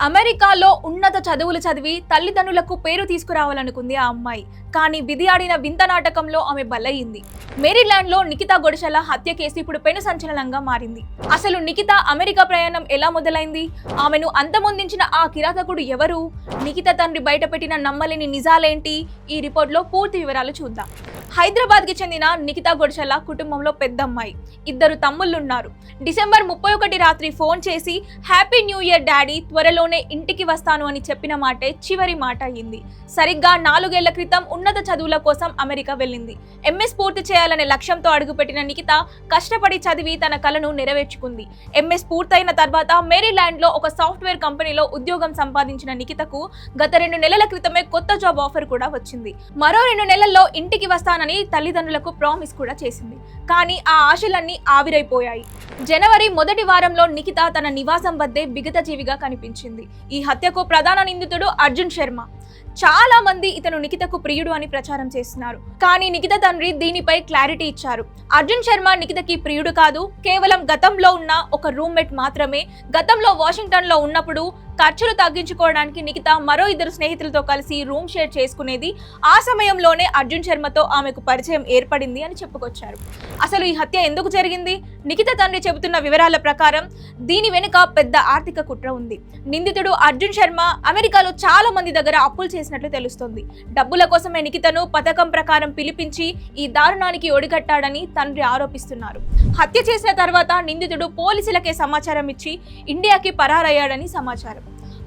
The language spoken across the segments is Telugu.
అమెరికాలో ఉన్నత చదువులు చదివి తల్లిదండ్రులకు పేరు తీసుకురావాలనుకుంది ఆ అమ్మాయి. కానీ విధి ఆడిన వింత నాటకంలో ఆమె బలయ్యింది. మేరీల్యాండ్లో నిఖితా గొడిషల హత్య కేసు ఇప్పుడు పెను సంచలనంగా మారింది. అసలు నిఖితా అమెరికా ప్రయాణం ఎలా మొదలైంది? ఆమెను అంతమొందించిన ఆ కిరాతకుడు ఎవరు? నిఖితా తండ్రి బయటపెట్టిన నమ్మలేని నిజాలేంటి? ఈ రిపోర్ట్లో పూర్తి వివరాలు చూద్దాం. హైదరాబాద్కి చెందిన నిఖితా గొడిషల కుటుంబంలో పెద్ద అమ్మాయి. 2 తమ్ముళ్లున్నారు. డిసెంబర్ 31 రాత్రి ఫోన్ చేసి హ్యాపీ న్యూ ఇయర్ డాడీ, త్వరలోనే ఇంటికి వస్తాను అని చెప్పిన మాటే చివరి మాట అయ్యింది. సరిగ్గా 4 ఏళ్ల క్రితం ఉన్నత చదువుల కోసం అమెరికా వెళ్ళింది. ఎంఎస్ పూర్తి చేయాలనే లక్ష్యంతో అడుగుపెట్టిన నిఖితా కష్టపడి చదివి తన కలను నెరవేర్చుకుంది. ఎంఎస్ పూర్తయిన తర్వాత మేరీల్యాండ్లో ఒక సాఫ్ట్వేర్ కంపెనీలో ఉద్యోగం సంపాదించిన నిఖితకు గత 2 నెలల క్రితమే కొత్త జాబ్ ఆఫర్ కూడా వచ్చింది. మరో 2 నెలల్లో ఇంటికి వస్తానని తల్లిదండ్రులకు ప్రామిస్ కూడా చేసింది. కానీ ఆ ఆశలన్నీ ఆవిరైపోయాయి. జనవరి మొదటి వారంలో నిఖితా తన నివాసం వద్దే బిగత జీవిగా కనిపించింది. ఈ హత్యకు ప్రధాన నిందితుడు అర్జున్ శర్మ. చాలా మంది ఇతను నిఖితకు ప్రియుడు అని ప్రచారం చేస్తున్నారు. కానీ నిఖిత తండ్రి దీనిపై క్లారిటీ ఇచ్చారు. అర్జున్ శర్మ నిఖితకి ప్రియుడు కాదు, కేవలం గతంలో ఉన్న ఒక రూమ్మేట్ మాత్రమే. గతంలో వాషింగ్టన్ లో ఉన్నప్పుడు ఖర్చులు తగ్గించుకోవడానికి నిఖిత మరో 2 స్నేహితులతో కలిసి రూమ్ షేర్ చేసుకునేది. ఆ సమయంలోనే అర్జున్ శర్మతో ఆమెకు పరిచయం ఏర్పడింది అని చెప్పుకొచ్చారు. అసలు ఈ హత్య ఎందుకు జరిగింది? నిఖిత తండ్రి చెబుతున్న వివరాల ప్రకారం దీని వెనుక పెద్ద ఆర్థిక కుట్ర ఉంది. నిందితుడు అర్జున్ శర్మ అమెరికాలో చాలా మంది దగ్గర అప్పులు చేసినట్లు తెలుస్తోంది. డబ్బుల కోసమే నిఖితను పథకం ప్రకారం పిలిపించి ఈ దారుణానికి ఒడిగట్టాడని తండ్రి ఆరోపిస్తున్నారు. హత్య చేసిన తర్వాత నిందితుడు పోలీసులకే సమాచారం ఇచ్చి ఇండియాకి పరారయ్యాడని సమాచారం.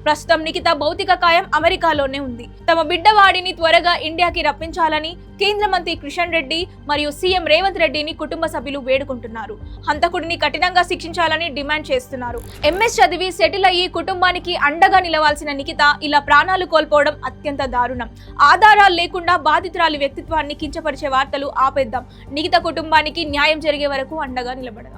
ప్రస్తుతం నిఖిత భౌతిక కాయం అమెరికాలోనే ఉంది. తమ బిడ్డవాడిని త్వరగా ఇండియాకి రప్పించాలని కేంద్ర మంత్రి కిషన్ రెడ్డి మరియు సీఎం రేవంత్ రెడ్డిని కుటుంబ సభ్యులు వేడుకుంటున్నారు. హంతకుడిని కఠినంగా శిక్షించాలని డిమాండ్ చేస్తున్నారు. ఎంఎస్ చదివి సెటిల్ అయ్యి కుటుంబానికి అండగా నిలవాల్సిన నిఖిత ఇలా ప్రాణాలు కోల్పోవడం అత్యంత దారుణం. ఆధారాలు లేకుండా బాధితురాలి వ్యక్తిత్వాన్ని కించపరిచే వార్తలు ఆపేద్దాం. నిఖిత కుటుంబానికి న్యాయం జరిగే వరకు అండగా నిలబడదాం.